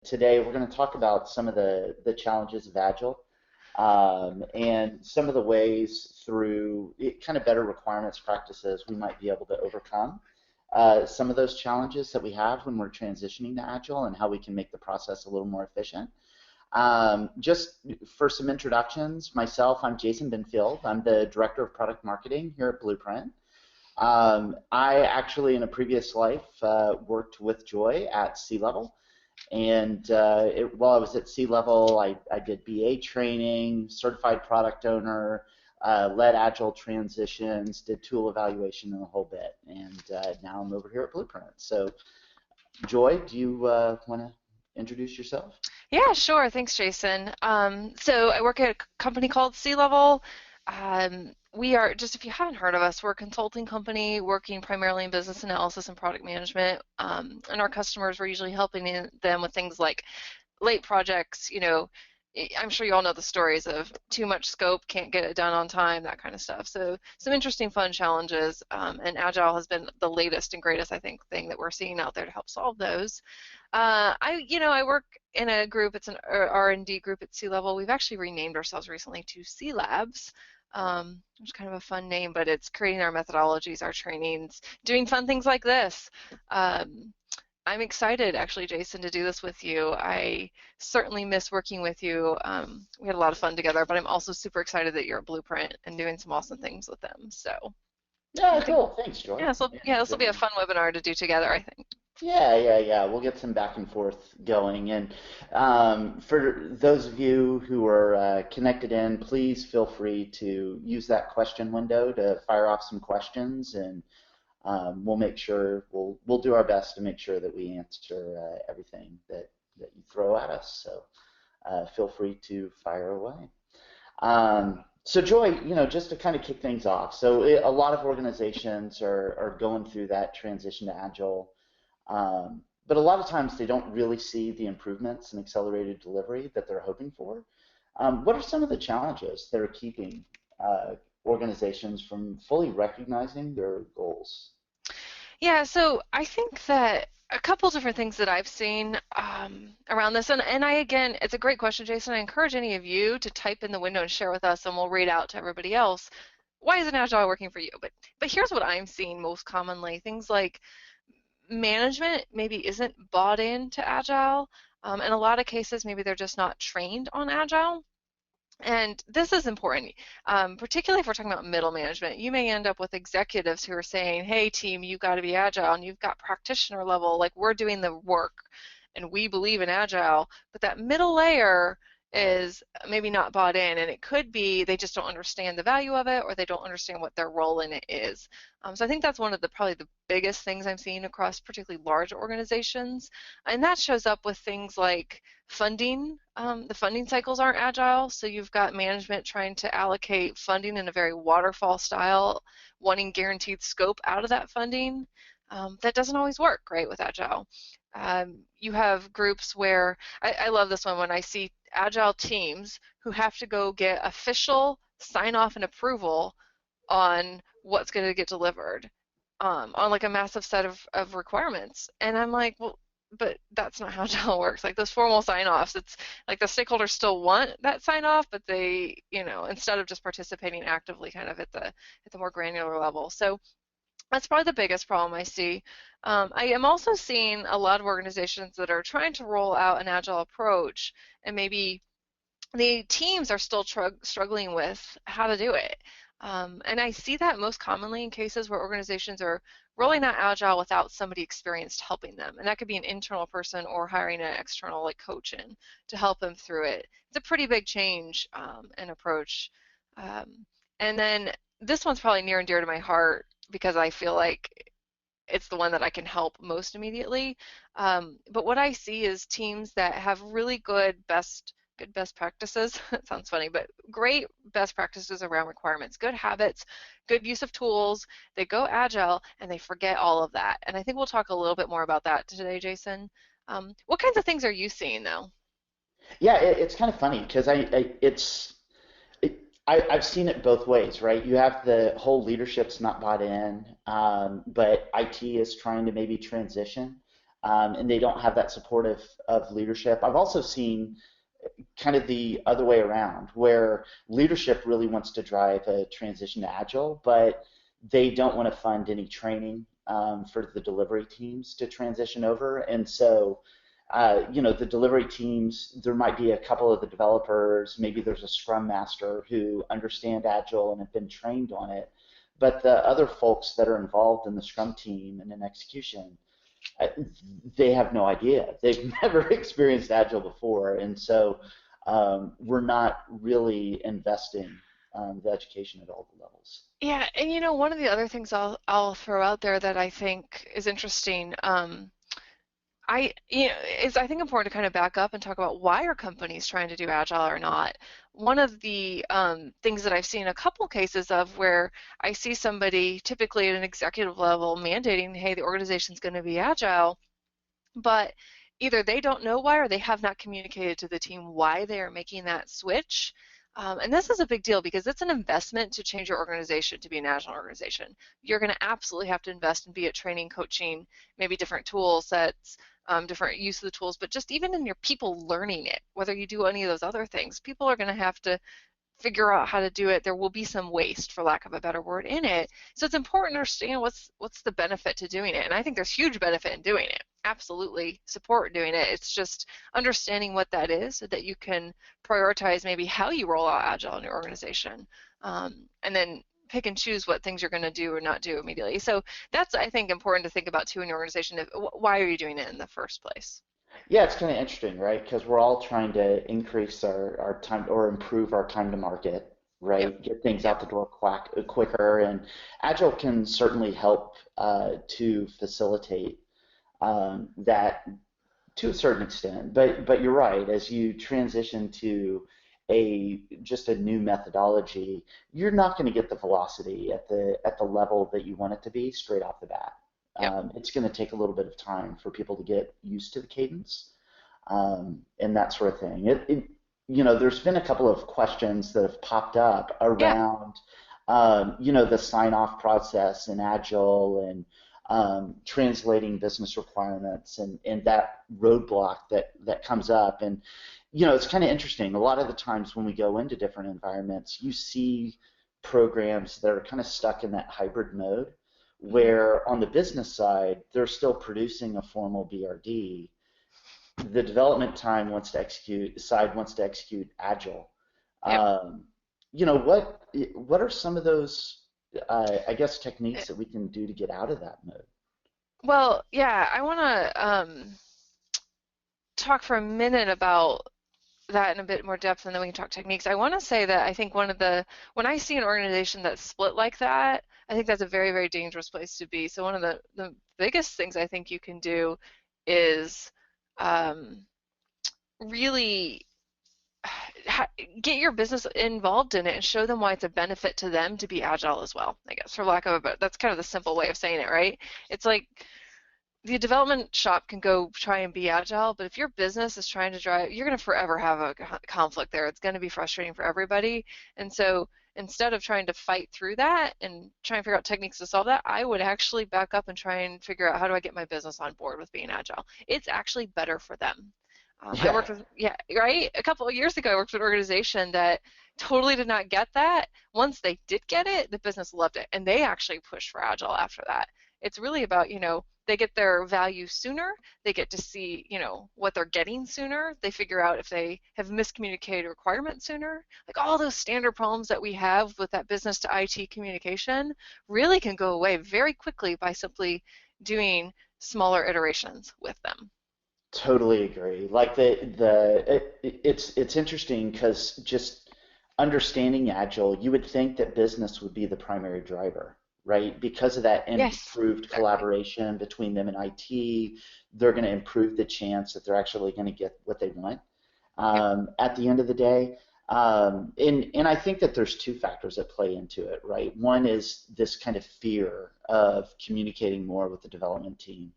Today we're going to talk about some of the challenges of Agile and some of the ways through kind of better requirements practices we might be able to overcome some of those challenges that we have when we're transitioning to Agile and how we can make the process a little more efficient. Just for some introductions, myself, I'm Jason Benfield. I'm the Director of Product Marketing here at Blueprint. I actually, in a previous life, worked with Joy at C-Level. And while I was at C-Level, I did BA training, certified product owner, led Agile transitions, did tool evaluation and a whole bit. And now I'm over here at Blueprint. So, Joy, do you want to introduce yourself? Yeah, sure. Thanks, Jason. So I work at a company called C-Level. We are, just if you haven't heard of us, we're a consulting company working primarily in business analysis and product management. And our customers, we're usually helping them with things like late projects. I'm sure you all know the stories of too much scope, can't get it done on time, that kind of stuff. So some interesting, fun challenges. And Agile has been the latest and greatest, I think, thing that we're seeing out there to help solve those. I work in a group. It's an R&D group at C-Level. We've actually renamed ourselves recently to C Labs, which is kind of a fun name, but it's creating our methodologies, our trainings, doing fun things like this. Um, I'm excited, actually, Jason, to do this with you. I certainly miss working with you. We had a lot of fun together, but I'm also super excited that you're at Blueprint and doing some awesome things with them. So Yeah, I think, cool. Thanks, Joy. yeah, this will be a fun webinar to do together, I think. Yeah. We'll get some back and forth going. And for those of you who are connected in, please feel free to use that question window to fire off some questions, and we'll make sure we'll do our best to make sure that we answer everything that you throw at us. So feel free to fire away. So Joy, just to kind of kick things off, so a lot of organizations are going through that transition to Agile. But a lot of times they don't really see the improvements and accelerated delivery that they're hoping for. What are some of the challenges that are keeping organizations from fully recognizing their goals? Yeah, so I think that a couple different things that I've seen around this, and again, it's a great question, Jason. I encourage any of you to type in the window and share with us, and we'll read out to everybody else. Why isn't Agile working for you? But here's what I'm seeing most commonly: things like management maybe isn't bought into Agile. In a lot of cases, maybe they're just not trained on Agile. And this is important, particularly if we're talking about middle management. You may end up with executives who are saying, hey, team, you've got to be agile, and you've got practitioner level, like we're doing the work, and we believe in agile. But that middle layer is maybe not bought in, and it could be they just don't understand the value of it, or they don't understand what their role in it is. So I think that's one of the probably the biggest things I'm seeing across particularly large organizations, and that shows up with things like funding. The funding cycles aren't agile, so you've got management trying to allocate funding in a very waterfall style, wanting guaranteed scope out of that funding. That doesn't always work, right, with agile. You have groups where I love this one when I see agile teams who have to go get official sign off and approval on what's going to get delivered on like a massive set of requirements. And I'm like, well, but that's not how Agile works. Like those formal sign-offs, it's like the stakeholders still want that sign-off, but they, instead of just participating actively kind of at the more granular level. So that's probably the biggest problem I see. I am also seeing a lot of organizations that are trying to roll out an Agile approach, and maybe the teams are still struggling with how to do it. And I see that most commonly in cases where organizations are rolling out Agile without somebody experienced helping them. And that could be an internal person or hiring an external like coach in to help them through it. It's a pretty big change and approach. And then this one's probably near and dear to my heart because I feel like it's the one that I can help most immediately. But what I see is teams that have really good best practices. It sounds funny, but great best practices around requirements, good habits, good use of tools. They go agile and they forget all of that. And I think we'll talk a little bit more about that today, Jason. What kinds of things are you seeing though? Yeah, it's kind of funny because I've seen it both ways, right? You have the whole leadership's not bought in, but IT is trying to maybe transition. and they don't have that support of leadership. I've also seen kind of the other way around, where leadership really wants to drive a transition to Agile, but they don't want to fund any training for the delivery teams to transition over. And so, the delivery teams, there might be a couple of the developers, maybe there's a Scrum Master who understand Agile and have been trained on it, but the other folks that are involved in the Scrum team and in execution, uh, they have no idea. They've never experienced Agile before, and so we're not really investing the education at all the levels. Yeah, and one of the other things I'll throw out there that I think is interesting, is I think important to kind of back up and talk about why are companies trying to do agile or not. One of the things that I've seen a couple cases of where I see somebody typically at an executive level mandating, hey, the organization's going to be agile, but either they don't know why or they have not communicated to the team why they are making that switch. And this is a big deal because it's an investment to change your organization to be an agile organization. You're going to absolutely have to invest in, be it training, coaching, maybe different tool sets, different use of the tools, but just even in your people learning it, whether you do any of those other things, people are going to have to figure out how to do it. There will be some waste, for lack of a better word, in it. So it's important to understand what's the benefit to doing it. And I think there's huge benefit in doing it. Absolutely support doing it. It's just understanding what that is so that you can prioritize maybe how you roll out Agile in your organization, and then pick and choose what things you're going to do or not do immediately. So that's, I think, important to think about too in your organization. Why are you doing it in the first place? Yeah, it's kind of interesting, right? Because we're all trying to increase our time or improve our time to market, Yep. right? Get things Yep. out the door quicker, and Agile can certainly help to facilitate that to a certain extent. But you're right. As you transition to just a new methodology, you're not going to get the velocity at the level that you want it to be straight off the bat. Yep. It's going to take a little bit of time for people to get used to the cadence and that sort of thing. There's been a couple of questions that have popped up Yeah. around, the sign-off process in Agile and translating business requirements and that roadblock that comes up. And, it's kind of interesting. A lot of the times when we go into different environments, you see programs that are kind of stuck in that hybrid mode, Mhm. where on the business side, they're still producing a formal BRD. The development side wants to execute Agile. Yep. Um, what are some of those, I guess, techniques that we can do to get out of that mode? Well, yeah, I want to talk for a minute about that in a bit more depth, and then we can talk techniques. I want to say that I think when I see an organization that's split like that, I think that's a very, very dangerous place to be. So one of the biggest things I think you can do is um, really ha get your business involved in it and show them why it's a benefit to them to be agile as well, I guess, for lack of a better, that's kind of the simple way of saying it, right? It's like the development shop can go try and be agile, but if your business is trying to drive, you're going to forever have a conflict there. It's going to be frustrating for everybody. And so instead of trying to fight through that and try and figure out techniques to solve that, I would actually back up and try and figure out how do I get my business on board with being agile. It's actually better for them. I Yeah, worked with, yeah, right? A couple of years ago, I worked with an organization that totally did not get that. Once they did get it, the business loved it, and they actually pushed for Agile after that. It's really about, they get their value sooner, they get to see, what they're getting sooner, they figure out if they have miscommunicated requirements sooner. Like all those standard problems that we have with that business to IT communication really can go away very quickly by simply doing smaller iterations with them. totally agree. Like it's interesting because just understanding Agile, you would think that business would be the primary driver, right? Because of that Yes, improved exactly. collaboration between them and IT, they're going to improve the chance that they're actually going to get what they want Yep. at the end of the day. And I think that there's two factors that play into it, right? One is this kind of fear of communicating more with the development team.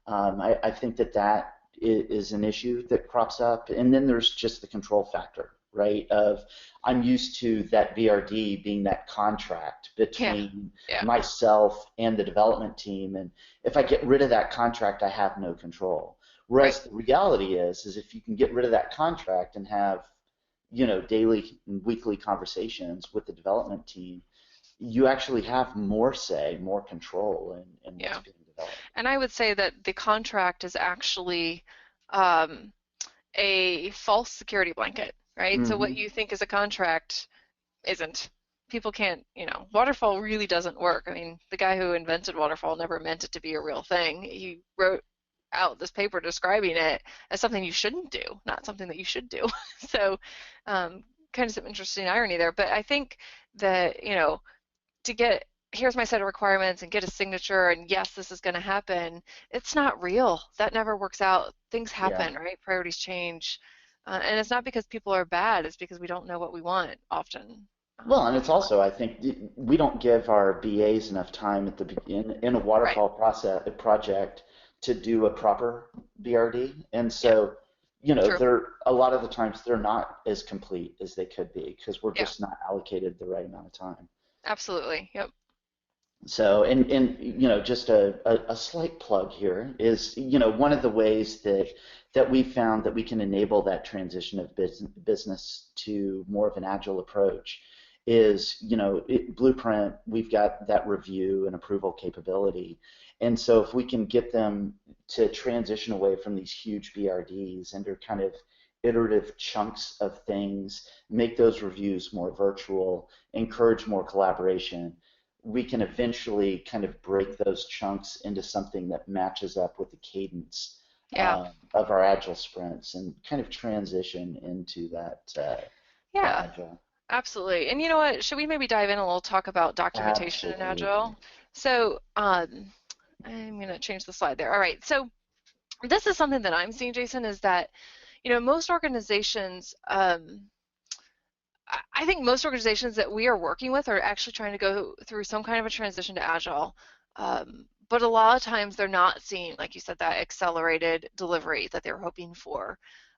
I think that is an issue that crops up, and then there's just the control factor, right? Of I'm used to that BRD being that contract Yeah. between Yeah. myself and the development team, and if I get rid of that contract, I have no control. Right. Whereas the reality is if you can get rid of that contract and have, daily and weekly conversations with the development team, you actually have more say, more control in what's Yeah. being developed. And I would say that the contract is actually um, a false security blanket, right? So what Hmm. you think is a contract isn't. People can't, waterfall really doesn't work. I mean, the guy who invented waterfall never meant it to be a real thing. He wrote out this paper describing it as something you shouldn't do, not something that you should do. So, kind of some interesting irony there. But I think that, to get here's my set of requirements and get a signature and yes, this is going to happen, it's not real. That never works out. Things Yeah. happen, right? Priorities change. And it's not because people are bad, it's because we don't know what we want often. Well, and Up it's front. also, I think, we don't give our BAs enough time at the in a Right. waterfall process a project to do a proper BRD, and Yeah. so, True. they're a lot of the times they're not as complete as they could be because we're Yeah. just not allocated the right amount of time. Absolutely. Yep. So, and just a slight plug here is, one of the ways that we found that we can enable that transition of business to more of an agile approach is, Blueprint, we've got that review and approval capability. And so if we can get them to transition away from these huge BRDs into kind of iterative chunks of things, make those reviews more virtual, encourage more collaboration, we can eventually kind of break those chunks into something that matches up with the cadence Yeah. of our agile sprints and kind of transition into that Yeah. agile. Absolutely. And you know what? Should we maybe dive in a little, talk about documentation in Absolutely. Agile? So, I'm going to change the slide there. All right. So, this is something that I'm seeing, Jason, is that, most organizations, I think most organizations that we are working with are actually trying to go through some kind of a transition to Agile. But a lot of times they're not seeing, like you said, that accelerated delivery that they're hoping for.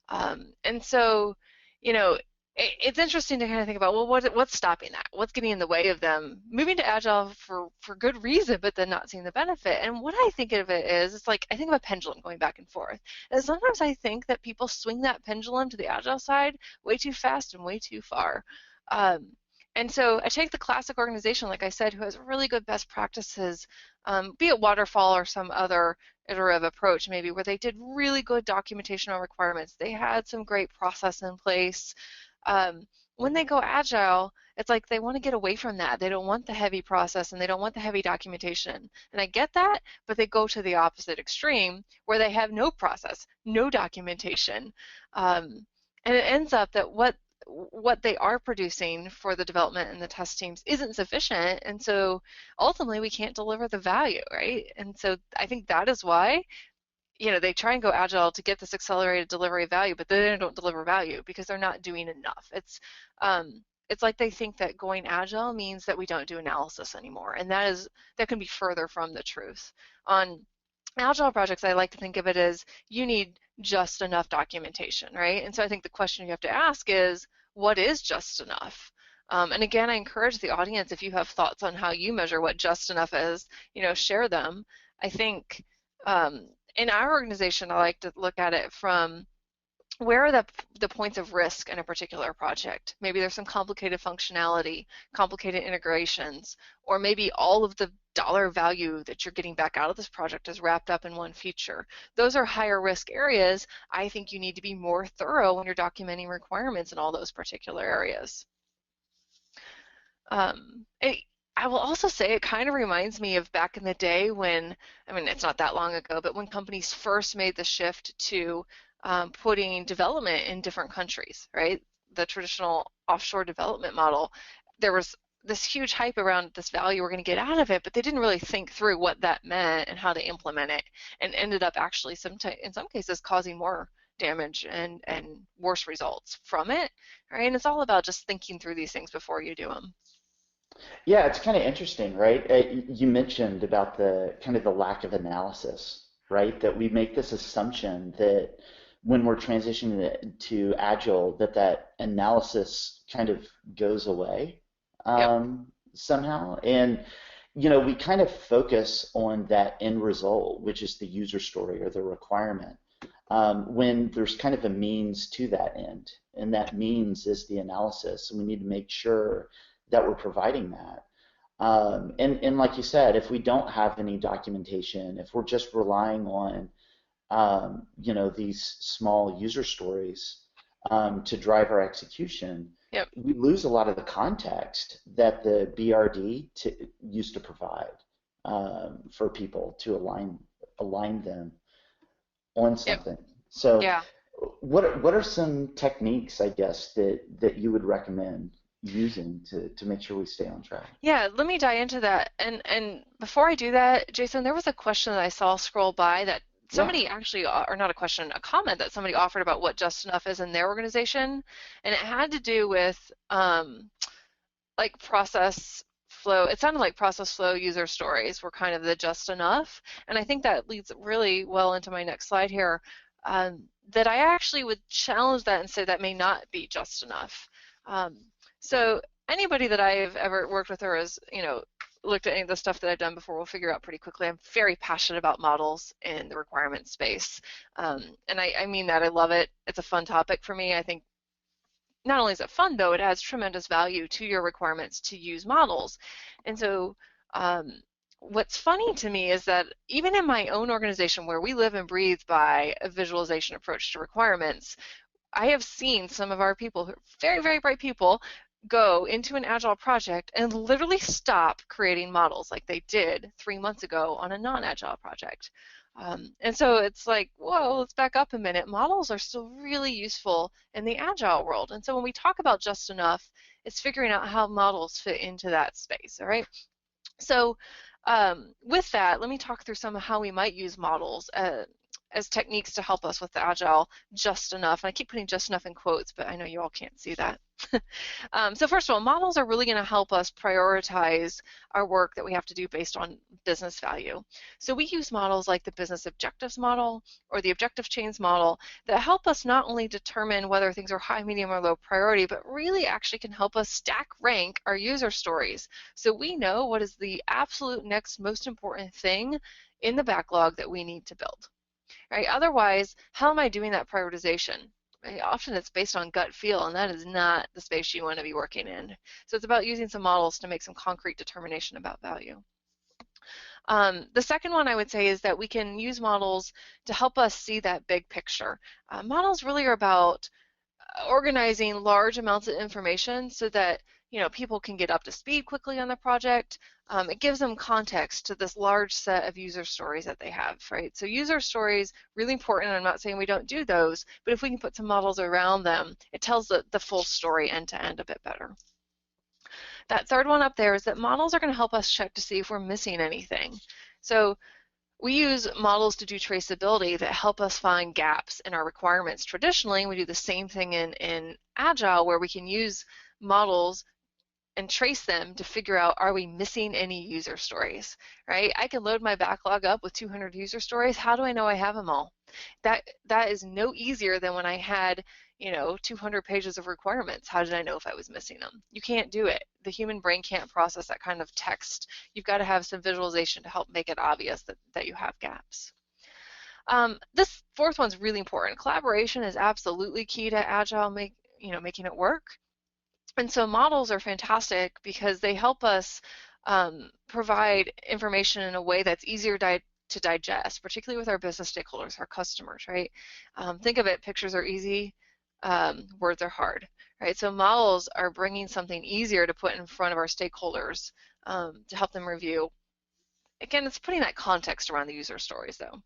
And so, you know, it's interesting to kind of think about, well, what's stopping that? What's getting in the way of them moving to Agile for good reason, but then not seeing the benefit? And what I think of it is, it's like I think of a pendulum going back and forth. And sometimes I think that people swing that pendulum to the Agile side way too fast and way too far. Um, and so I take the classic organization, like I said, who has really good best practices, be it waterfall or some other iterative approach, maybe where they did really good documentation on requirements. They had some great process in place. Um, when they go agile, it's like they want to get away from that. They don't want the heavy process and they don't want the heavy documentation. And I get that, but they go to the opposite extreme where they have no process, no documentation. And it ends up that what they are producing for the development and the test teams isn't sufficient, and so ultimately we can't deliver the value, right? And so I think that is why, they try and go agile to get this accelerated delivery of value, but then they don't deliver value because they're not doing enough. It's like they think that going agile means that we don't do analysis anymore, and that can be further from the truth. On agile projects, I like to think of it as you need just enough documentation, right? And so I think the question you have to ask is, what is just enough? And again, I encourage the audience, if you have thoughts on how you measure what just enough is, share them. I think in our organization, I like to look at it from where are the points of risk in a particular project? Maybe there's some complicated functionality, complicated integrations, or maybe all of the dollar value that you're getting back out of this project is wrapped up in one feature. Those are higher risk areas. I think you need to be more thorough when you're documenting requirements in all those particular areas. Um, it, I will also say it kind of reminds me of back in the day when, I mean, it's not that long ago, but when companies first made the shift to putting development in different countries, right? The traditional offshore development model, there was this huge hype around this value we're going to get out of it, but they didn't really think through what that meant and how to implement it, and ended up actually in some cases causing more damage and worse results from it, right? And it's all about just thinking through these things before you do them. Yeah, it's kind of interesting, right? You mentioned about the kind of the lack of analysis, right? That we make this assumption that when we're transitioning to Agile, that analysis kind of goes away Yep. somehow. And, we kind of focus on that end result, which is the user story or the requirement, when there's kind of a means to that end. And that means is the analysis. And we need to make sure that we're providing that. And like you said, if we don't have any documentation, if we're just relying on these small user stories to drive our execution, Yep. we lose a lot of the context that the BRD used to provide for people to align them on Yep. something. So, Yeah. what are some techniques, I guess, that you would recommend using to make sure we stay on track? Yeah, let me dive into that. And before I do that, Jason, there was a question that I saw scroll by that Yeah. somebody actually, or not a question, a comment that somebody offered about what just enough is in their organization, and it had to do with like process flow. It sounded like process flow user stories were kind of the just enough, and I think that leads really well into my next slide here. That I actually would challenge that and say that may not be just enough. Um, so anybody that I've ever worked with or has, looked at any of the stuff that I've done before will figure out pretty quickly I'm very passionate about models in the requirement space. And I mean that. I love it. It's a fun topic for me. I think not only is it fun, though, it adds tremendous value to your requirements to use models. And so what's funny to me is that even in my own organization where we live and breathe by a visualization approach to requirements, I have seen some of our people, who are very, very bright people, go into an Agile project and literally stop creating models like they did 3 months ago on a non-Agile project. And so it's like, whoa, let's back up a minute. Models are still really useful in the Agile world. And so when we talk about just enough, it's figuring out how models fit into that space, all right? So with that, let me talk through some of how we might use models as techniques to help us with the Agile just enough. And I keep putting just enough in quotes, but I know you all can't see that. So first of all, models are really going to help us prioritize our work that we have to do based on business value. So we use models like the business objectives model or the objective chains model that help us not only determine whether things are high, medium, or low priority, but really actually can help us stack rank our user stories. So we know what is the absolute next most important thing in the backlog that we need to build. Right? Otherwise, how am I doing that prioritization? Right? Often it's based on gut feel, and that is not the space you want to be working in. So it's about using some models to make some concrete determination about value. The second one I would say is that we can use models to help us see that big picture. Models really are about organizing large amounts of information so that people can get up to speed quickly on the project. It gives them context to this large set of user stories that they have, right? So user stories, really important. I'm not saying we don't do those, but if we can put some models around them, it tells the full story end to end a bit better. That third one up there is that models are going to help us check to see if we're missing anything. So we use models to do traceability that help us find gaps in our requirements. Traditionally, we do the same thing in Agile where we can use models and trace them to figure out, are we missing any user stories, right? I can load my backlog up with 200 user stories. How do I know I have them all? That is no easier than when I had 200 pages of requirements. How did I know if I was missing them? You can't do it. The human brain can't process that kind of text. You've got to have some visualization to help make it obvious that you have gaps. This fourth one's really important. Collaboration is absolutely key to Agile making it work. And so models are fantastic because they help us provide information in a way that's easier to digest, particularly with our business stakeholders, our customers, right? Think of it, pictures are easy, words are hard, right? So models are bringing something easier to put in front of our stakeholders to help them review. Again, it's putting that context around the user stories, though.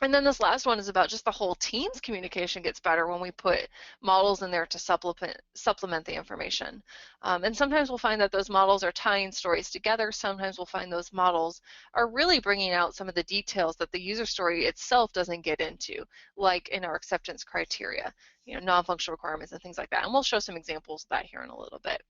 And then this last one is about just the whole team's communication gets better when we put models in there to supplement the information. And sometimes we'll find that those models are tying stories together. Sometimes we'll find those models are really bringing out some of the details that the user story itself doesn't get into, like in our acceptance criteria, non-functional requirements and things like that. And we'll show some examples of that here in a little bit.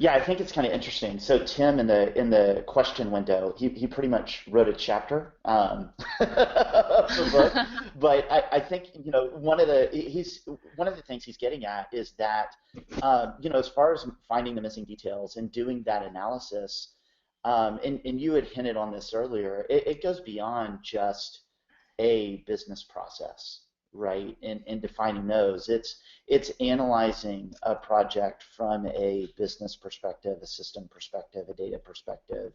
Yeah, I think it's kind of interesting. So Tim in the question window, he pretty much wrote a chapter of the book. But I think one of the things he's getting at is that as far as finding the missing details and doing that analysis, and you had hinted on this earlier, it goes beyond just a business process, right? And defining those. It's analyzing a project from a business perspective, a system perspective, a data perspective,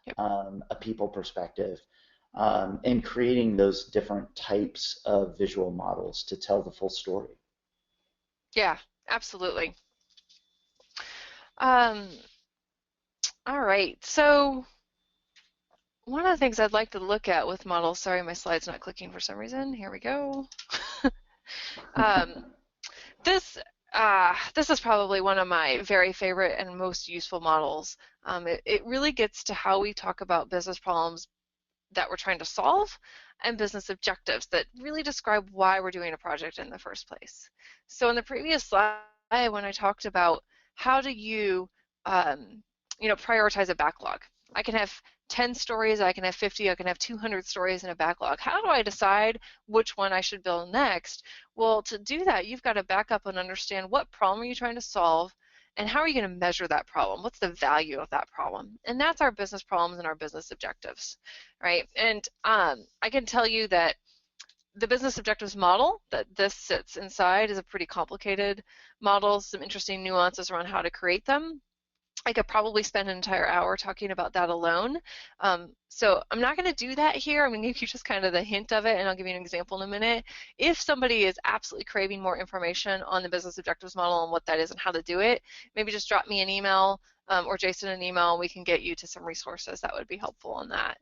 Yep. a people perspective, and creating those different types of visual models to tell the full story. Yeah, absolutely. Um, all right. So one of the things I'd like to look at with models, sorry, my slide's not clicking for some reason. Here we go. Um, this is probably one of my very favorite and most useful models. It really gets to how we talk about business problems that we're trying to solve and business objectives that really describe why we're doing a project in the first place. So in the previous slide, when I talked about how do you, prioritize a backlog, I can have 10 stories, I can have 50, I can have 200 stories in a backlog. How do I decide which one I should build next? Well, to do that, you've got to back up and understand what problem are you trying to solve, and how are you going to measure that problem? What's the value of that problem? And that's our business problems and our business objectives, right? And I can tell you that the business objectives model that this sits inside is a pretty complicated model, some interesting nuances around how to create them. I could probably spend an entire hour talking about that alone. So I'm not going to do that here. I'm going to give you just kind of the hint of it, and I'll give you an example in a minute. If somebody is absolutely craving more information on the business objectives model and what that is and how to do it, maybe just drop me an email or Jason an email, and we can get you to some resources that would be helpful on that.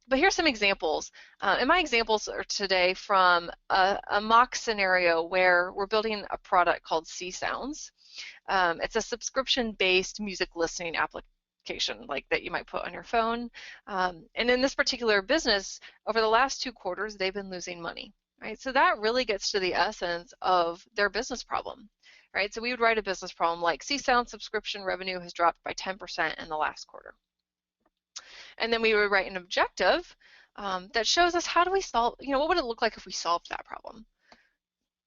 But here's some examples. And my examples are today from a mock scenario where we're building a product called C Sounds. It's a subscription-based music listening application like that you might put on your phone. And in this particular business, over the last 2 quarters, they've been losing money, right? So that really gets to the essence of their business problem, right? So we would write a business problem like C-Sound subscription revenue has dropped by 10% in the last quarter. And then we would write an objective that shows us how do we solve, what would it look like if we solved that problem?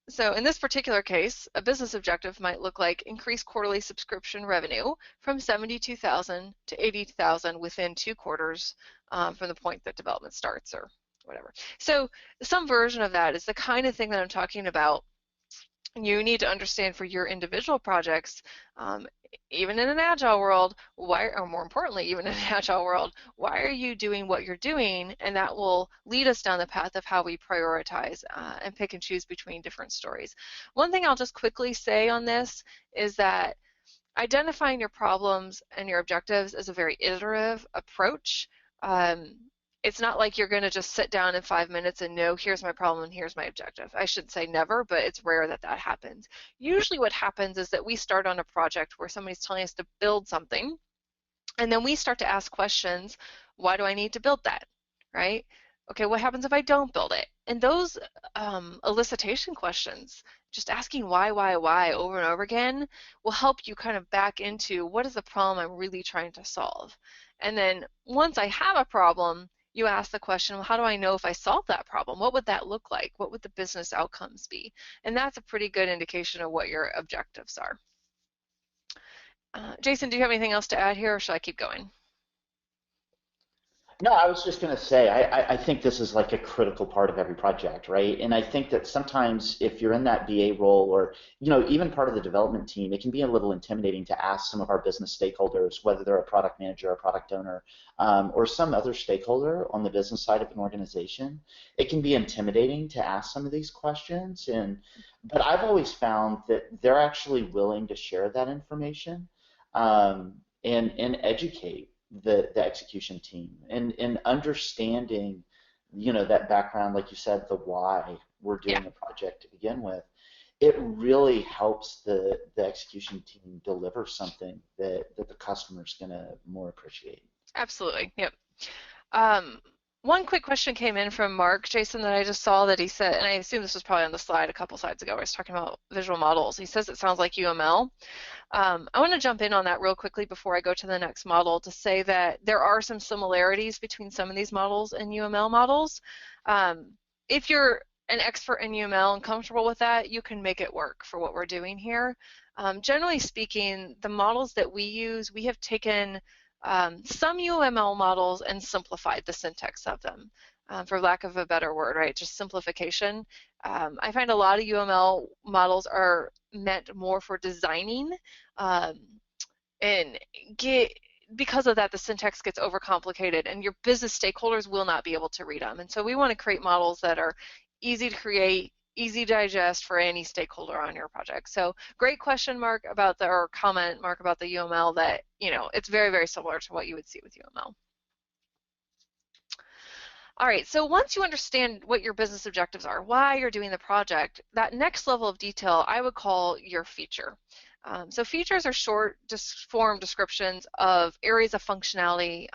So in this particular case, a business objective might look like increase quarterly subscription revenue from 72,000 to 80,000 within 2 quarters from the point that development starts or whatever. So some version of that is the kind of thing that I'm talking about. You need to understand for your individual projects, even in an agile world, why, or more importantly, even in an agile world, why are you doing what you're doing? And that will lead us down the path of how we prioritize and pick and choose between different stories. One thing I'll just quickly say on this is that identifying your problems and your objectives is a very iterative approach. It's not like you're going to just sit down in 5 minutes and know, here's my problem and here's my objective. I shouldn't say never, but it's rare that that happens. Usually what happens is that we start on a project where somebody's telling us to build something, and then we start to ask questions, why do I need to build that, right? Okay, what happens if I don't build it? And those elicitation questions, just asking why over and over again, will help you kind of back into what is the problem I'm really trying to solve. And then once I have a problem, you ask the question, well, how do I know if I solve that problem? What would that look like? What would the business outcomes be? And that's a pretty good indication of what your objectives are. Jason, do you have anything else to add here, or should I keep going? No, I was just going to say, I think this is like a critical part of every project, right? And I think that sometimes if you're in that BA role or, even part of the development team, it can be a little intimidating to ask some of our business stakeholders, whether they're a product manager, a product owner, or some other stakeholder on the business side of an organization. It can be intimidating to ask some of these questions, but I've always found that they're actually willing to share that information and educate the execution team and understanding that background, like you said, the why we're Yeah, doing a project to begin with. It really helps the execution team deliver something that the customer's going to more appreciate. absolutely. Yep. Um, One quick question came in from Mark, Jason, that I just saw that he said, and I assume this was probably on the slide a couple slides ago where I was talking about visual models. He says it sounds like UML. I want to jump in on that real quickly before I go to the next model to say that there are some similarities between some of these models and UML models. If you're an expert in UML and comfortable with that, you can make it work for what we're doing here. Generally speaking, the models that we use, we have taken some UML models and simplified the syntax of them, for lack of a better word, right? Just simplification. I find a lot of UML models are meant more for designing, um, and get because of that, the syntax gets overcomplicated, and your business stakeholders will not be able to read them. And so we want to create models that are easy to create, easy to digest for any stakeholder on your project. So great question, Mark, about the, or comment, Mark, about the UML that, it's very, very similar to what you would see with UML. All right, so once you understand what your business objectives are, why you're doing the project, that next level of detail I would call your feature. So features are short form descriptions of areas of functionality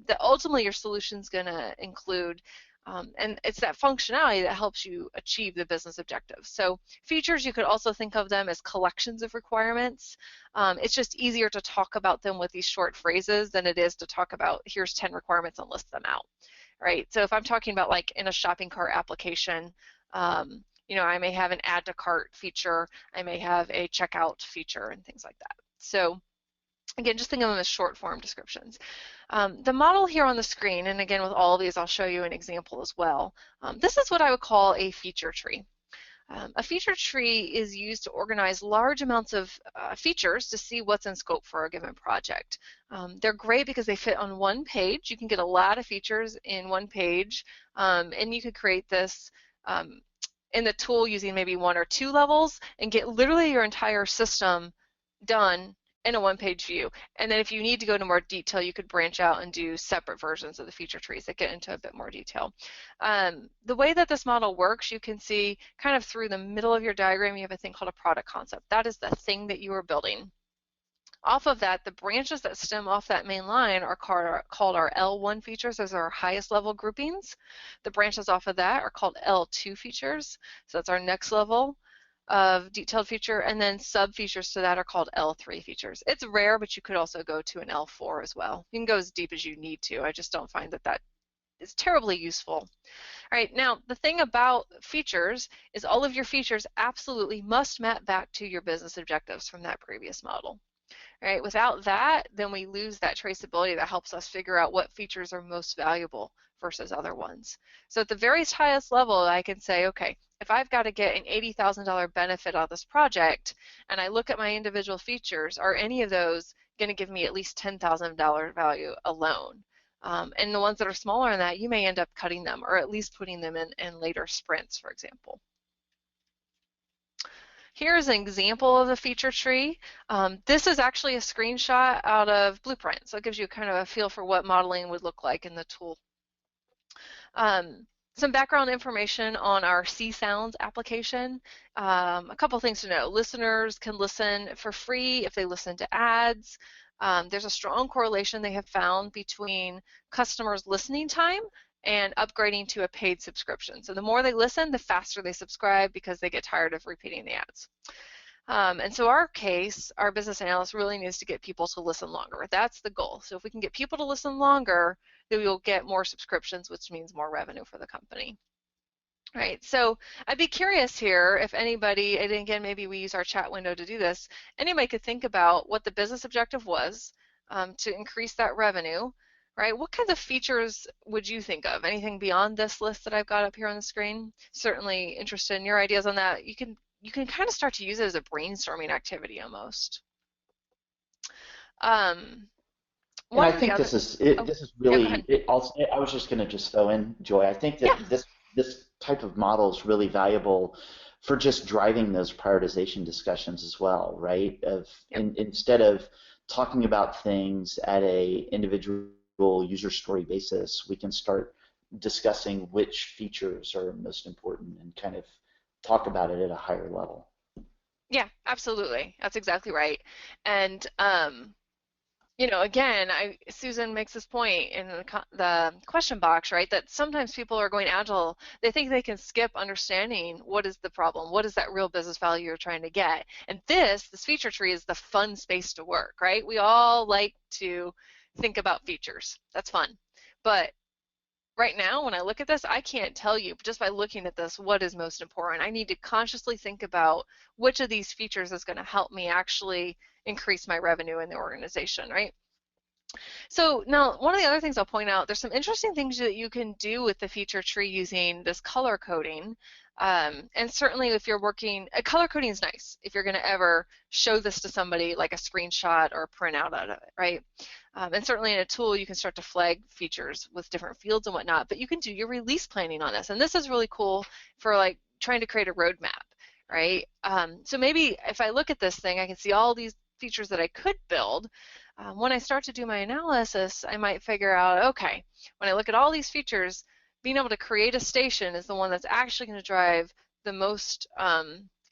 that ultimately your solution is going to include. And it's that functionality that helps you achieve the business objectives. So features, you could also think of them as collections of requirements. It's just easier to talk about them with these short phrases than it is to talk about here's 10 requirements and list them out. Right? So if I'm talking about like in a shopping cart application, I may have an add to cart feature, I may have a checkout feature and things like that. So again, just think of them as short form descriptions. The model here on the screen, and again with all of these I'll show you an example as well. This is what I would call a feature tree. A feature tree is used to organize large amounts of features to see what's in scope for a given project. They're great because they fit on one page. You can get a lot of features in one page, and you could create this in the tool using maybe 1 or 2 levels and get literally your entire system done in a one-page view. And then if you need to go into more detail, you could branch out and do separate versions of the feature trees that get into a bit more detail. The way that this model works, you can see kind of through the middle of your diagram, you have a thing called a product concept. That is the thing that you are building. Off of that, the branches that stem off that main line are called our L1 features. Those are our highest level groupings. The branches off of that are called L2 features. So that's our next level of detailed feature, and then sub features to that are called L3 features. It's rare, but you could also go to an L4 as well. You can go as deep as you need to. I just don't find that that is terribly useful. All right, now the thing about features is all of your features absolutely must map back to your business objectives from that previous model. Right? Without that, then we lose that traceability that helps us figure out what features are most valuable versus other ones. So at the very highest level, I can say, okay, if I've got to get an $80,000 benefit out of this project, and I look at my individual features, are any of those going to give me at least $10,000 value alone? And the ones that are smaller than that, you may end up cutting them or at least putting them in later sprints, for example. Here's an example of the feature tree. This is actually a screenshot out of Blueprint, so it gives you kind of a feel for what modeling would look like in the tool. Some background information on our C Sounds application. A couple things to know. Listeners can listen for free if they listen to ads. There's a strong correlation they have found between customers' listening time and upgrading to a paid subscription. So the more they listen, the faster they subscribe because they get tired of repeating the ads. And so our case, our business analyst really needs to get people to listen longer. That's the goal. So if we can get people to listen longer, then we'll get more subscriptions, which means more revenue for the company. Right, so I'd be curious here if anybody, and again, maybe we use our chat window to do this, anybody could think about what the business objective was to increase that revenue, right? What kinds of features would you think of? Anything beyond this list that I've got up here on the screen? Certainly interested in your ideas on that. You can kind of start to use it as a brainstorming activity almost. And I think this is it. Oh, This is yeah, go really. ahead. I was just going to just throw in, Joy. I think Yeah. that this type of model is really valuable for just driving those prioritization discussions as well, right? Yep. Instead of talking about things at a individual user story basis, we can start discussing which features are most important and kind of talk about it at a higher level. Yeah, absolutely. That's exactly right. And Again, Susan makes this point in the question box, right? That sometimes people are going agile. They think they can skip understanding what is the problem, what is that real business value you're trying to get. And this feature tree is the fun space to work, right? We all like to think about features. That's fun. But right now, when I look at this, I can't tell you just by looking at this what is most important. I need to consciously think about which of these features is going to help me actually increase my revenue in the organization, right? So now, one of the other things I'll point out, there's some interesting things that you can do with the feature tree using this color coding. And certainly if you're working, color coding is nice if you're going to ever show this to somebody like a screenshot or a printout out of it, right? And certainly in a tool you can start to flag features with different fields and whatnot, but you can do your release planning on this. And this is really cool for like trying to create a roadmap, right? So maybe if I look at this thing, I can see all these features that I could build. When I start to do my analysis, I might figure out, okay, when I look at all these features, being able to create a station is the one that's actually going to drive the most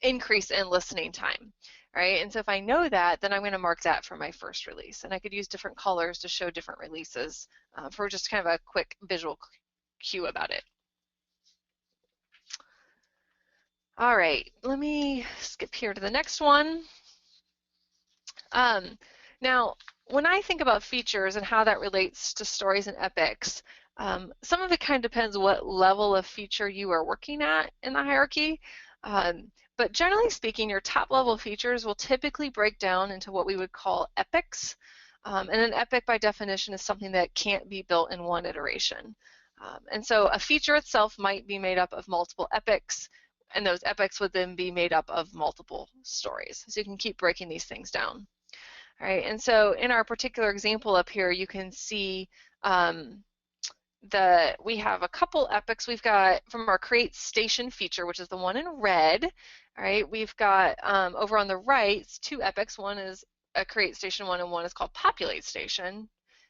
increase in listening time, right? And so if I know that, then I'm going to mark that for my first release. And I could use different colors to show different releases for just kind of a quick visual cue about it. All right, let me skip here to the next one. Now, when I think about features and how that relates to stories and epics, some of it kind of depends what level of feature you are working at in the hierarchy. But generally speaking, your top level features will typically break down into what we would call epics. And an epic by definition is something that can't be built in one iteration. And so a feature itself might be made up of multiple epics, and those epics would then be made up of multiple stories. So you can keep breaking these things down. All right, and so in our particular example up here, you can see we have a couple epics. We've got from our create station feature, which is the one in red. All right, we've got over on the right, two epics. One is a create station one, and one is called populate station.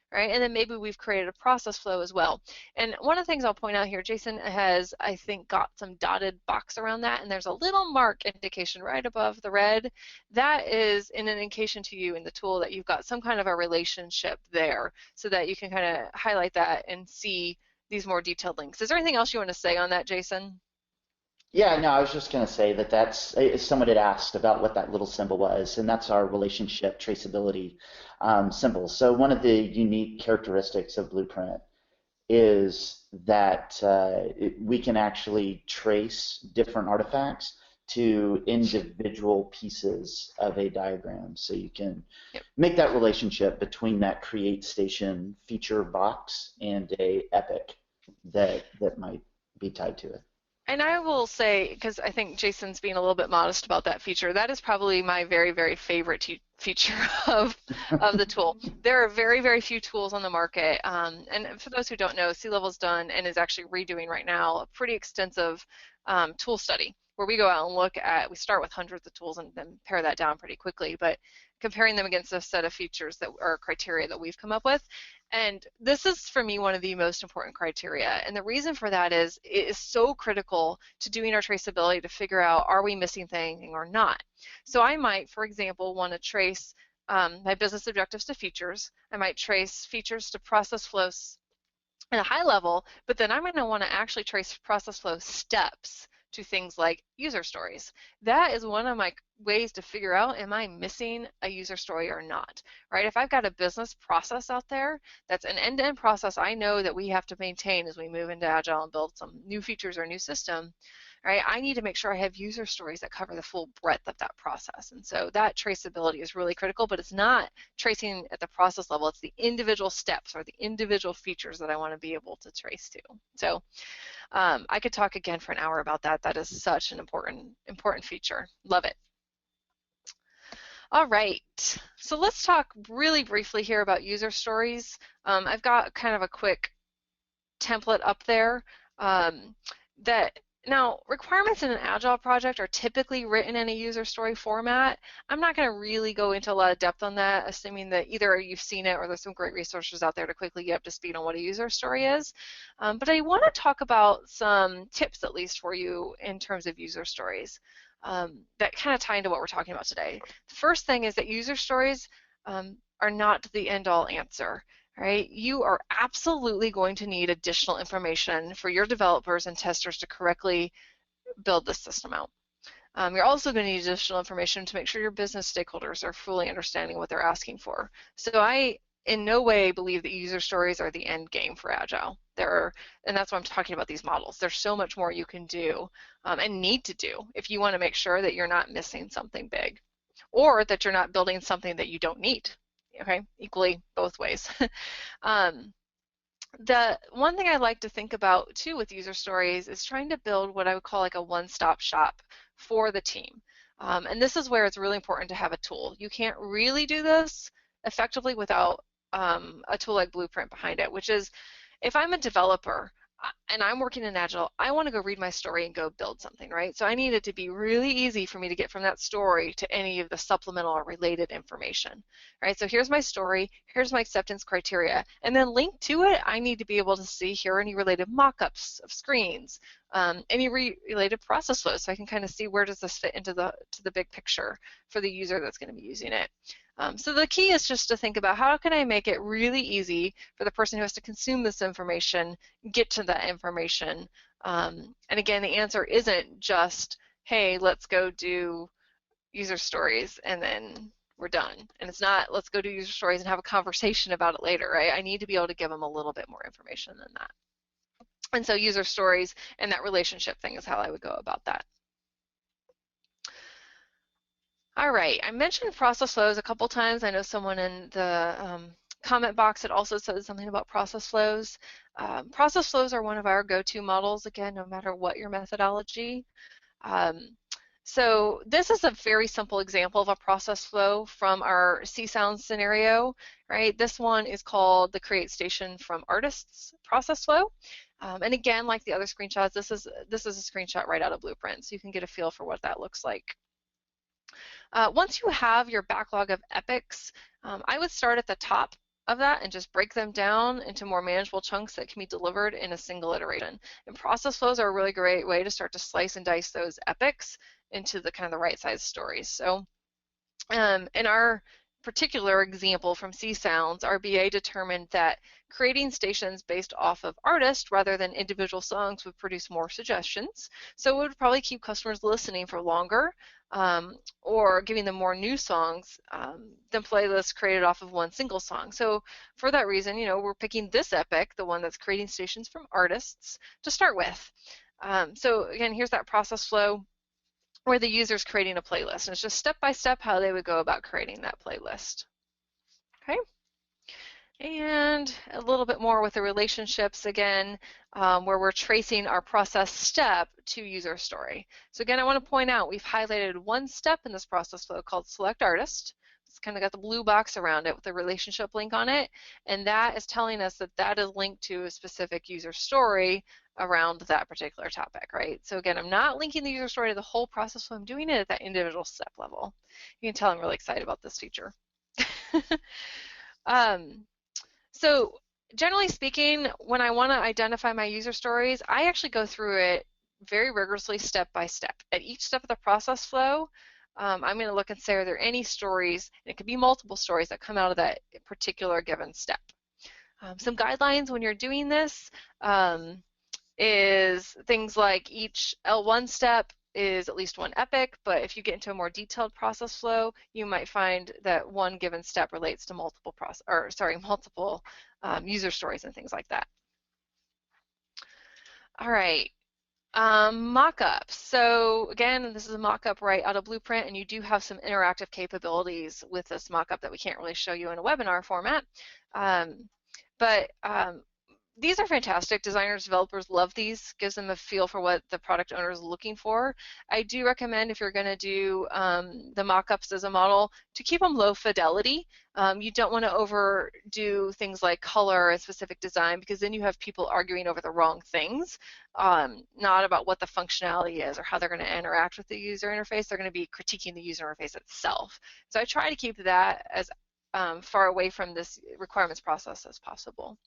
Right, and then maybe we've created a process flow as well. And one of the things I'll point out here, Jason has, I think, got some dotted box around that, and there's a little mark indication right above the red. That is an indication to you in the tool that you've got some kind of a relationship there, so that you can kind of highlight that and see these more detailed links. Is there anything else you want to say on that, Jason? Yeah, no, I was just going to say that someone had asked about what that little symbol was, and that's our relationship traceability symbol. So one of the unique characteristics of Blueprint is that we can actually trace different artifacts to individual pieces of a diagram. So you can make that relationship between that create station feature box and a epic that might be tied to it. And I will say, because I think Jason's being a little bit modest about that feature, that is probably my very, very favorite feature of the tool. There are very, very few tools on the market. And for those who don't know, C-Level's done and is actually redoing right now a pretty extensive tool study where we go out and look at, we start with hundreds of tools and then pare that down pretty quickly, but comparing them against a set of features that are criteria that we've come up with. And this is, for me, one of the most important criteria. And the reason for that is it is so critical to doing our traceability to figure out, are we missing anything or not? So I might, for example, want to trace my business objectives to features. I might trace features to process flows at a high level, but then I'm going to want to actually trace process flow steps to things like user stories. That is one of my ways to figure out, am I missing a user story or not, right? If I've got a business process out there that's an end-to-end process I know that we have to maintain as we move into Agile and build some new features or new system, right? I need to make sure I have user stories that cover the full breadth of that process. And so that traceability is really critical, but it's not tracing at the process level, it's the individual steps or the individual features that I want to be able to trace to. So I could talk again for an hour about that. That is such an important feature. Love it. All right, so let's talk really briefly here about user stories. I've got kind of a quick template up there that now requirements in an Agile project are typically written in a user story format. I'm not going to really go into a lot of depth on that, assuming that either you've seen it or there's some great resources out there to quickly get up to speed on what a user story is. But I want to talk about some tips, at least for you, in terms of user stories that kind of tie into what we're talking about today. The first thing is that user stories, are not the end-all answer. Right? You are absolutely going to need additional information for your developers and testers to correctly build this system out. You're also going to need additional information to make sure your business stakeholders are fully understanding what they're asking for. So I in no way believe that user stories are the end game for Agile. And that's why I'm talking about these models. There's so much more you can do and need to do if you want to make sure that you're not missing something big, or that you're not building something that you don't need. Okay, equally both ways. The one thing I like to think about too with user stories is trying to build what I would call like a one-stop shop for the team. And this is where it's really important to have a tool. You can't really do this effectively without a tool like Blueprint behind it, which is if I'm a developer and I'm working in Agile, I want to go read my story and go build something, right? So I need it to be really easy for me to get from that story to any of the supplemental or related information, right? So here's my story, here's my acceptance criteria, and then linked to it, I need to be able to see here are any related mock-ups of screens, any related process flows, so I can kind of see where does this fit into the big picture for the user that's going to be using it. So the key is just to think about how can I make it really easy for the person who has to consume this information, get to that information. And again, the answer isn't just, hey, let's go do user stories and then we're done. And it's not, let's go do user stories and have a conversation about it later, right? I need to be able to give them a little bit more information than that. And so user stories and that relationship thing is how I would go about that. All right, I mentioned process flows a couple times. I know someone in the comment box had also said something about process flows. Process flows are one of our go-to models, again, no matter what your methodology. So this is a very simple example of a process flow from our C-Sound scenario, right? This one is called the Create Station from Artists process flow. And again, like the other screenshots, this is a screenshot right out of Blueprint, so you can get a feel for what that looks like. Once you have your backlog of epics, I would start at the top of that and just break them down into more manageable chunks that can be delivered in a single iteration. And process flows are a really great way to start to slice and dice those epics into the kind of the right size stories. So in our particular example from C-Sounds, our BA determined that creating stations based off of artists rather than individual songs would produce more suggestions. So it would probably keep customers listening for longer, or giving them more new songs than playlists created off of one single song. So for that reason, we're picking this epic, the one that's creating stations from artists, to start with. So again, here's that process flow where the user's creating a playlist. And it's just step by step how they would go about creating that playlist. Okay. And a little bit more with the relationships again, where we're tracing our process step to user story. So again, I want to point out we've highlighted one step in this process flow called Select Artist. It's kind of got the blue box around it with a relationship link on it, and that is telling us that that is linked to a specific user story around that particular topic, right? So again, I'm not linking the user story to the whole process flow. I'm doing it at that individual step level. You can tell I'm really excited about this feature. So generally speaking, when I want to identify my user stories, I actually go through it very rigorously step by step. At each step of the process flow, I'm going to look and say, are there any stories, and it could be multiple stories that come out of that particular given step. Some guidelines when you're doing this is things like each L1 step is at least one epic, but if you get into a more detailed process flow, you might find that one given step relates to multiple user stories and things like that. All right, mockups. So again, this is a mockup right out of Blueprint, and you do have some interactive capabilities with this mockup that we can't really show you in a webinar format. These are fantastic. Designers, developers love these. Gives them a feel for what the product owner is looking for. I do recommend if you're going to do the mockups as a model to keep them low fidelity. You don't want to overdo things like color and specific design, because then you have people arguing over the wrong things, not about what the functionality is or how they're going to interact with the user interface. They're going to be critiquing the user interface itself. So I try to keep that as far away from this requirements process as possible.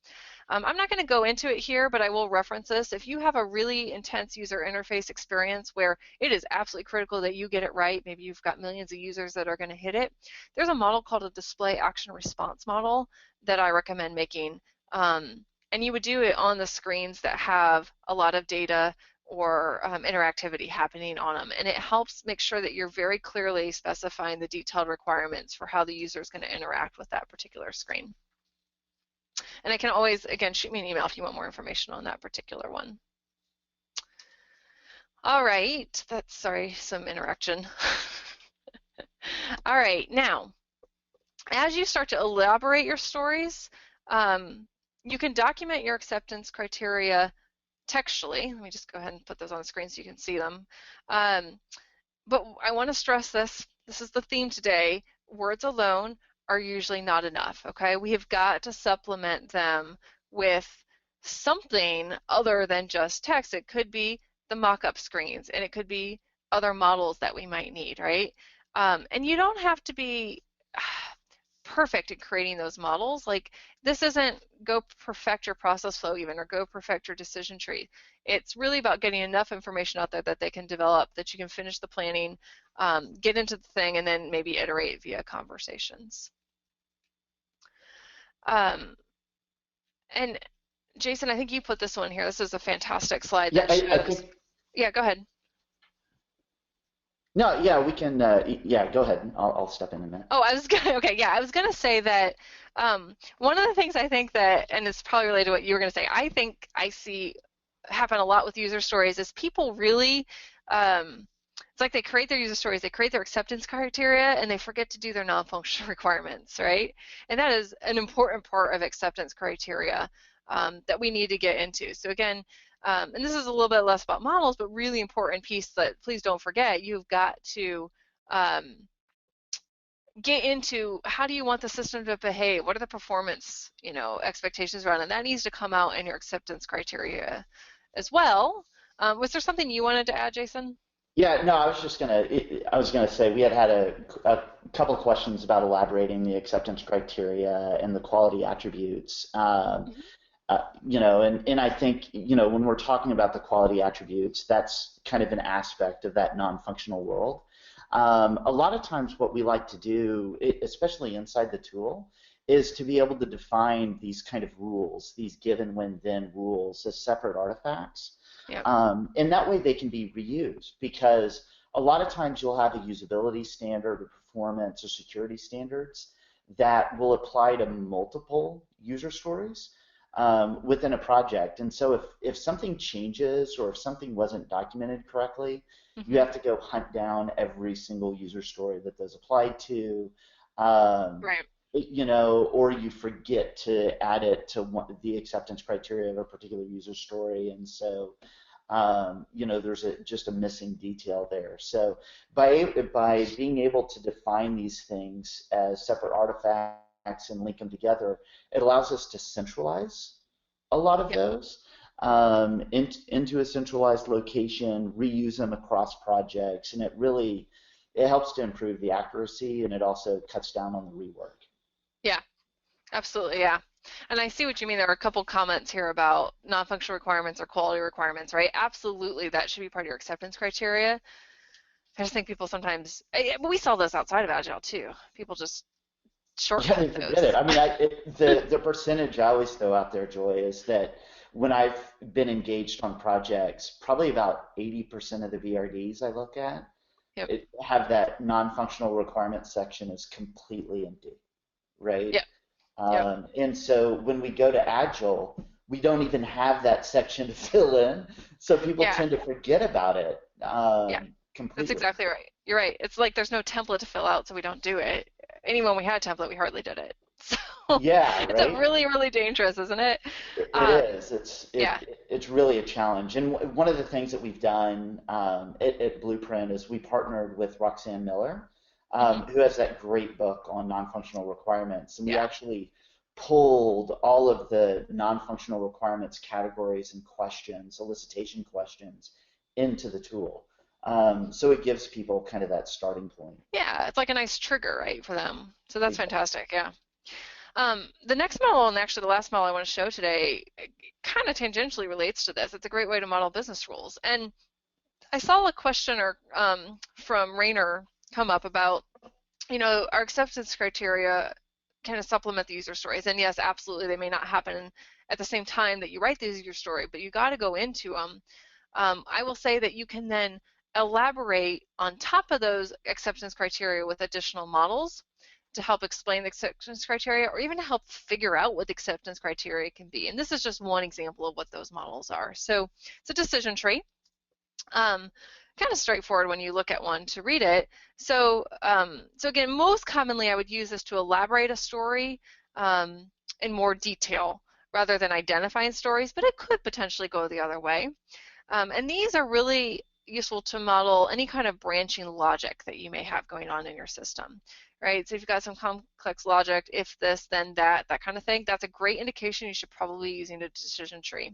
I'm not going to go into it here, but I will reference this. If you have a really intense user interface experience where it is absolutely critical that you get it right, maybe you've got millions of users that are going to hit it, there's a model called a display action response model that I recommend making. And you would do it on the screens that have a lot of data or interactivity happening on them. And it helps make sure that you're very clearly specifying the detailed requirements for how the user is going to interact with that particular screen. And I can always, again, shoot me an email if you want more information on that particular one. All right, that's, sorry, some interaction. All right, now, as you start to elaborate your stories, you can document your acceptance criteria textually. Let me just go ahead and put those on the screen so you can see them. But I want to stress this. This is the theme today. Words alone are usually not enough, okay? We have got to supplement them with something other than just text. It could be the mock-up screens, and it could be other models that we might need, right? And you don't have to be perfect at creating those models. Like, this isn't go perfect your process flow even, or go perfect your decision tree. It's really about getting enough information out there that they can develop, that you can finish the planning, get into the thing, and then maybe iterate via conversations. And Jason, I think you put this one here. This is a fantastic slide that shows. I think. Yeah, go ahead. No, yeah, we can. Yeah, go ahead. I'll step in a minute. Oh, I was gonna. Okay, yeah, I was gonna say that one of the things I think that, and it's probably related to what you were gonna say, I think I see happen a lot with user stories is people really. It's like they create their user stories, they create their acceptance criteria, and they forget to do their non-functional requirements, right? And that is an important part of acceptance criteria that we need to get into. So again, and this is a little bit less about models, but really important piece that please don't forget, you've got to get into how do you want the system to behave? What are the performance, expectations around it? And that needs to come out in your acceptance criteria as well. Was there something you wanted to add, Jason? Yeah, no, I was gonna say we had a couple of questions about elaborating the acceptance criteria and the quality attributes. And I think, when we're talking about the quality attributes, that's kind of an aspect of that non-functional world. A lot of times what we like to do, especially inside the tool, is to be able to define these kind of rules, these given, when, then rules as separate artifacts. Yep. And that way they can be reused, because a lot of times you'll have a usability standard or performance or security standards that will apply to multiple user stories within a project. And so if something changes or if something wasn't documented correctly, you have to go hunt down every single user story that those applied to. Right. Or you forget to add it to the acceptance criteria of a particular user story, and so there's just a missing detail there. So by being able to define these things as separate artifacts and link them together, it allows us to centralize a lot of those into a centralized location, reuse them across projects, and it helps to improve the accuracy, and it also cuts down on the rework. Yeah, absolutely, yeah. And I see what you mean. There are a couple comments here about non-functional requirements or quality requirements, right? Absolutely, that should be part of your acceptance criteria. I just think people sometimes, we saw this outside of Agile too. People just shortcut they those. forget it. I mean, the percentage I always throw out there, Joy, is that when I've been engaged on projects, probably about 80% of the VRDs I look at have that non-functional requirements section is completely empty. Right? And so when we go to Agile, we don't even have that section to fill in, so people tend to forget about it completely. That's exactly right. You're right. It's like there's no template to fill out, so we don't do it. And when we had a template, we hardly did it. So it's really, really dangerous, isn't it? It is. It's really a challenge. And one of the things that we've done at Blueprint is we partnered with Roxanne Miller, who has that great book on non-functional requirements. And we actually pulled all of the non-functional requirements categories and questions, solicitation questions, into the tool. So it gives people kind of that starting point. Yeah, it's like a nice trigger, right, for them. So that's Exactly. fantastic. Yeah. The next model, and actually the last model I want to show today, kind of tangentially relates to this. It's a great way to model business rules. And I saw a question from Rainer come up about, our acceptance criteria kind of supplement the user stories. And yes, absolutely, they may not happen at the same time that you write the user story, but you got to go into them. I will say that you can then elaborate on top of those acceptance criteria with additional models to help explain the acceptance criteria, or even to help figure out what the acceptance criteria can be. And this is just one example of what those models are. So it's a decision tree. Kind of straightforward when you look at one to read it. So again, most commonly I would use this to elaborate a story in more detail rather than identifying stories, but it could potentially go the other way. And these are really useful to model any kind of branching logic that you may have going on in your system, right? So if you've got some complex logic, if this, then that, that kind of thing, that's a great indication you should probably be using a decision tree.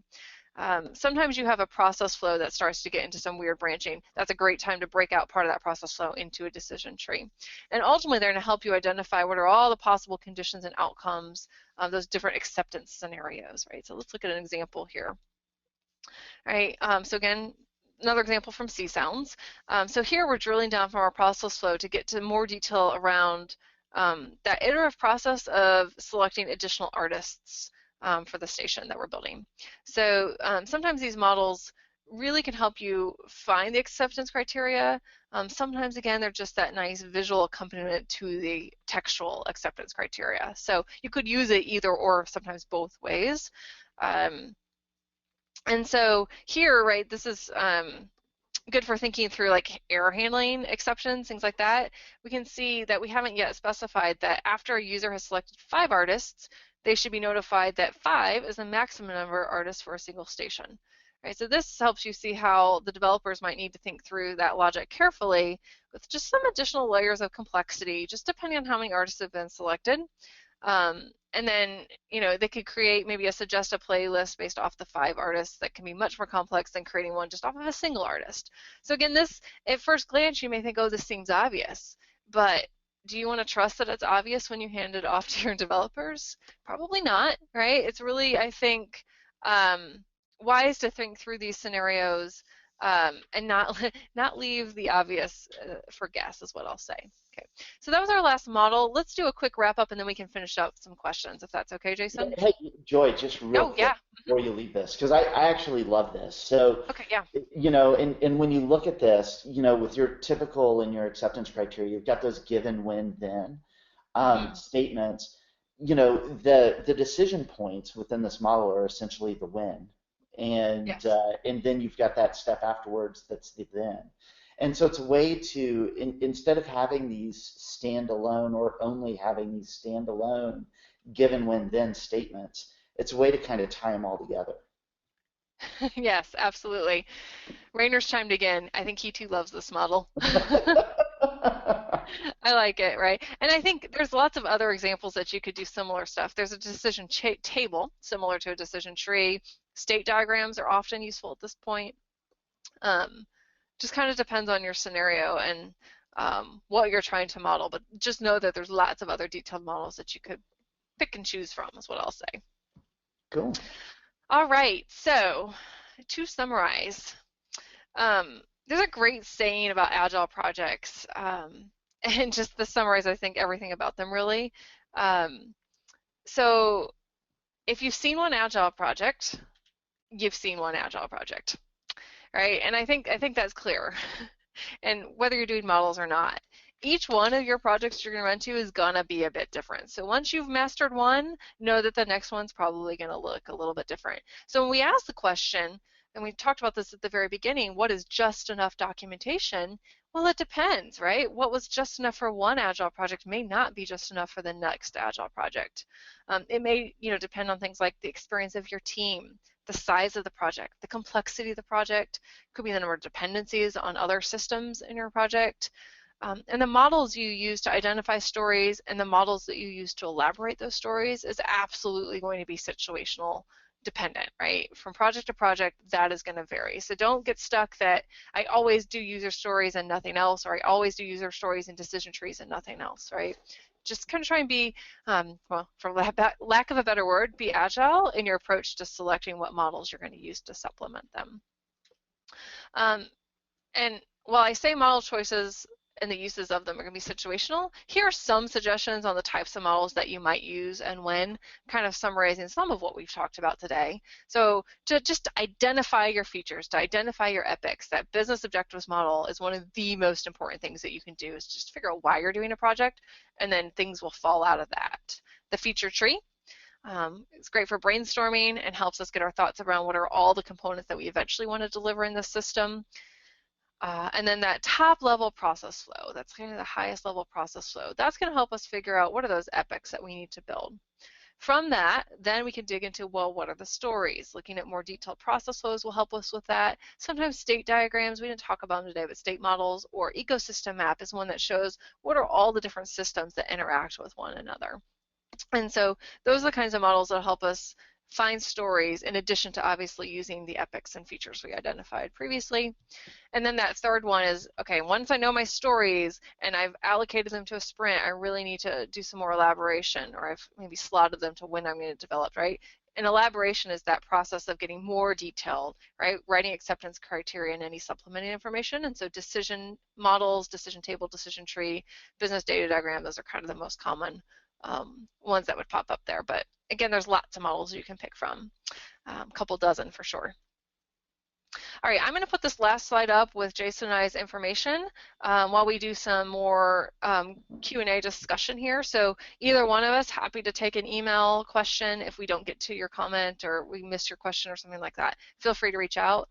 Sometimes you have a process flow that starts to get into some weird branching. That's a great time to break out part of that process flow into a decision tree. And ultimately, they're going to help you identify what are all the possible conditions and outcomes of those different acceptance scenarios, right? So let's look at an example here. All right, so again, another example from C Sounds. So here we're drilling down from our process flow to get to more detail around that iterative process of selecting additional artists for the station that we're building. So sometimes these models really can help you find the acceptance criteria. Sometimes, again, they're just that nice visual accompaniment to the textual acceptance criteria. So you could use it either or, sometimes both ways. And so here, right, this is good for thinking through like error handling exceptions, things like that. We can see that we haven't yet specified that after a user has selected 5 artists, they should be notified that 5 is the maximum number of artists for a single station. Right, so this helps you see how the developers might need to think through that logic carefully with just some additional layers of complexity, just depending on how many artists have been selected. And then, they could create maybe suggest a playlist based off the 5 artists that can be much more complex than creating one just off of a single artist. So again, this, at first glance, you may think, oh, this seems obvious, but do you want to trust that it's obvious when you hand it off to your developers? Probably not, right? It's really, I think, wise to think through these scenarios and not leave the obvious for guess, is what I'll say. Okay, so that was our last model. Let's do a quick wrap up and then we can finish up some questions, if that's okay, Jason. Hey, Joy, just real Oh, quick yeah. before you leave this, because I actually love this. So, Okay, yeah. and when you look at this, with your typical and your acceptance criteria, you've got those given, when, then statements. The decision points within this model are essentially the when, and Yes. and then you've got that step afterwards that's the then. And so it's a way to, instead of having these standalone or only having these standalone given, when, then statements, it's a way to kind of tie them all together. Yes, absolutely. Rainer's chimed again. I think he too loves this model. I like it, right? And I think there's lots of other examples that you could do similar stuff. There's a decision table similar to a decision tree. State diagrams are often useful at this point. Just kind of depends on your scenario and what you're trying to model, but just know that there's lots of other detailed models that you could pick and choose from, is what I'll say. Cool. All right, so to summarize, there's a great saying about Agile projects, and just to summarize, I think everything about them really. So if you've seen one Agile project, you've seen one Agile project, right? And I think that's clear. And whether you're doing models or not, each one of your projects you're going to run to is going to be a bit different. So once you've mastered one, know that the next one's probably going to look a little bit different. So when we ask the question, and we talked about this at the very beginning, what is just enough documentation? Well, it depends, right? What was just enough for one Agile project may not be just enough for the next Agile project. It may, depend on things like the experience of your team, the size of the project, the complexity of the project, could be the number of dependencies on other systems in your project, and the models you use to identify stories and the models that you use to elaborate those stories is absolutely going to be situational dependent, right? From project to project, that is going to vary. So don't get stuck that I always do user stories and nothing else, or I always do user stories and decision trees and nothing else, right? Just kind of try and be, well, for lack of a better word, be agile in your approach to selecting what models you're going to use to supplement them. And while I say model choices and the uses of them are going to be situational, here are some suggestions on the types of models that you might use and when, kind of summarizing some of what we've talked about today. So to just identify your features, to identify your epics, that business objectives model is one of the most important things that you can do, is just figure out why you're doing a project, and then things will fall out of that. The feature tree. It's great for brainstorming and helps us get our thoughts around what are all the components that we eventually want to deliver in this system. And then that top level process flow, that's kind of the highest level process flow, that's going to help us figure out what are those epics that we need to build. From that, then we can dig into, well, what are the stories? Looking at more detailed process flows will help us with that. Sometimes state diagrams, we didn't talk about them today, but state models or ecosystem map is one that shows what are all the different systems that interact with one another. And so those are the kinds of models that help us find stories in addition to obviously using the epics and features we identified previously. And then that third one is, okay, once I know my stories and I've allocated them to a sprint, I really need to do some more elaboration, or I've maybe slotted them to when I'm going to develop, right? And elaboration is that process of getting more detailed, right? Writing acceptance criteria and any supplementing information. And so decision models, decision table, decision tree, business data diagram, those are kind of the most common ones that would pop up there. But again, there's lots of models you can pick from, a couple dozen for sure. All right, I'm going to put this last slide up with Jason and I's information while we do some more Q&A discussion here. So either one of us, happy to take an email question if we don't get to your comment or we missed your question or something like that. Feel free to reach out.